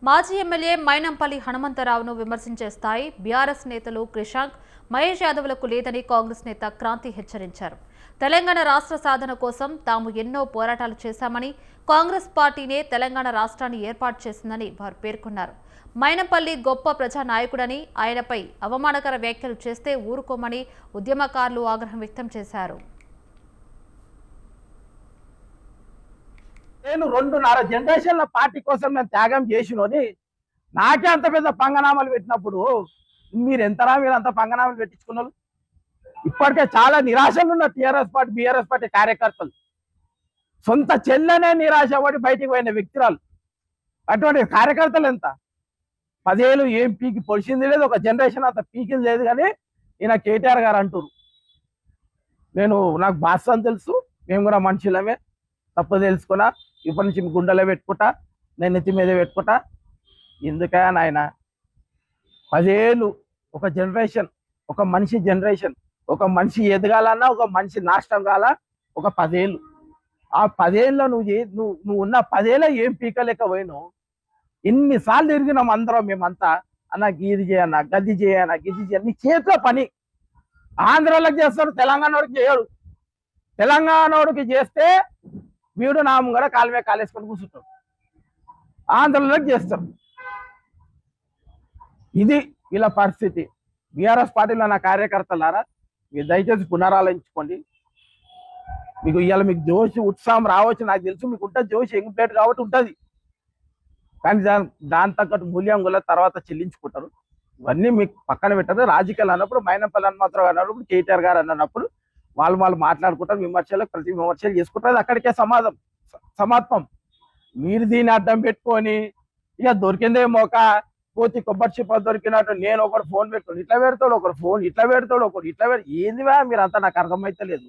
మాజీ ఎమ్మెల్యే మైనంపల్లి హనుమంతరావును విమర్శించే స్థాయి బీఆర్ఎస్ నేతలు క్రిషాంక్, మహేష్ యాదవ్లకు లేదని కాంగ్రెస్ నేత క్రాంతి హెచ్చరించారు. తెలంగాణ రాష్ట్ర సాధన కోసం తాము ఎన్నో పోరాటాలు చేశామని, కాంగ్రెస్ పార్టీనే తెలంగాణ రాష్ట్రాన్ని ఏర్పాటు చేసిందని వారు పేర్కొన్నారు. మైనంపల్లి గొప్ప ప్రజానాయకుడని, ఆయనపై అవమానకర వ్యాఖ్యలు చేస్తే ఊరుకోమని ఉద్యమకారులు ఆగ్రహం వ్యక్తం చేశారు. నేను 2.5 జనరేషన్ల పార్టీ కోసం నేను త్యాగం చేసినోని నాకే అంత పెద్ద పంగనామాలు పెట్టినప్పుడు మీరు ఎంతరా మీరు అంత పంగనామాలు పెట్టించుకున్నారు. ఇప్పటికే చాలా నిరాశలు ఉన్న టీఆర్ఎస్ పార్టీ బీఆర్ఎస్ పార్టీ కార్యకర్తలు సొంత చెల్లెనే నిరాశపడి బయటికి పోయిన వ్యక్తురాలు. అటువంటి కార్యకర్తలు ఎంత 10 ఏళ్ళు ఏం పీకి పొడిచింది లేదు, ఒక జనరేషన్ అంత పీకింది లేదు. కానీ ఈయన కేటీఆర్ గారు అంటారు నాకు బాస్ అని తెలుసు, మేము కూడా మనుషులమే, తప్పు తెలుసుకున్నా, ఇప్పటి నుంచి గుండెలో పెట్టుకుంటా, నేను నెత్తి మీద పెట్టుకుంటా. ఎందుకయా నాయన 10 ఏళ్ళు ఒక జనరేషన్, ఒక మనిషి జనరేషన్, ఒక మనిషి ఎదగాలన్నా, ఒక మనిషి నాశనం కాల ఒక 10 ఏళ్ళు. ఆ 10 ఏళ్ళలో నువ్వు ఉన్న 10 ఏళ్ళ ఏం పీకలేకపోయినావు. ఎన్నిసార్లు తిరిగినాం అందరం మేమంతా, అన్న గీది చేయన్న, గది చేయన్న, గిది చేయ, నీ చేతిలో పని. ఆంధ్రాలకు చేస్తాడు, తెలంగాణకి చేయడు. తెలంగాణకి చేస్తే వీడు నా ముంగడ కాలు మీద కాలేసుకొని కూర్చుంటాడు. ఆంధ్రలోకి చేస్తారు. ఇది వీళ్ళ పరిస్థితి. బీఆర్ఎస్ పార్టీలో నా కార్యకర్తలారా, మీరు దయచేసి పునరాలోచించుకోండి. మీకు ఇవాళ మీకు జోషి ఉత్సాహం రావచ్చు, నాకు తెలుసు మీకు ఉంటుంది జోషి, యంగ్ ప్లేట్ కాబట్టి ఉంటుంది. కానీ దాని తగ్గట్టు మూల్యం కూడా తర్వాత చెల్లించుకుంటారు. ఇవన్నీ మీకు పక్కన పెట్టారు. రాజకీయాలు అన్నప్పుడు మైనంపల్లి హనుమంతరావు అన్నప్పుడు, కేటీఆర్ గారు అన్నప్పుడు వాళ్ళు మాట్లాడుకుంటారు, విమర్శలు ప్రతి విమర్శలు చేసుకుంటారు. అక్కడికే సమాత్మం. మీరు దీన్ని అడ్డం పెట్టుకొని ఇక దొరికిందేమో ఒక కోతి కొబ్బరి చిప్ప దొరికినట్టు నేను ఒకటి ఫోన్ పెట్టుకోండి, ఇట్లా పెడతాడు, ఒకటి ఫోన్ ఇట్లా పెడతాడు, ఒకటి ఇట్లా ఏందివా మీరంతా నాకు అర్థమైతే లేదు.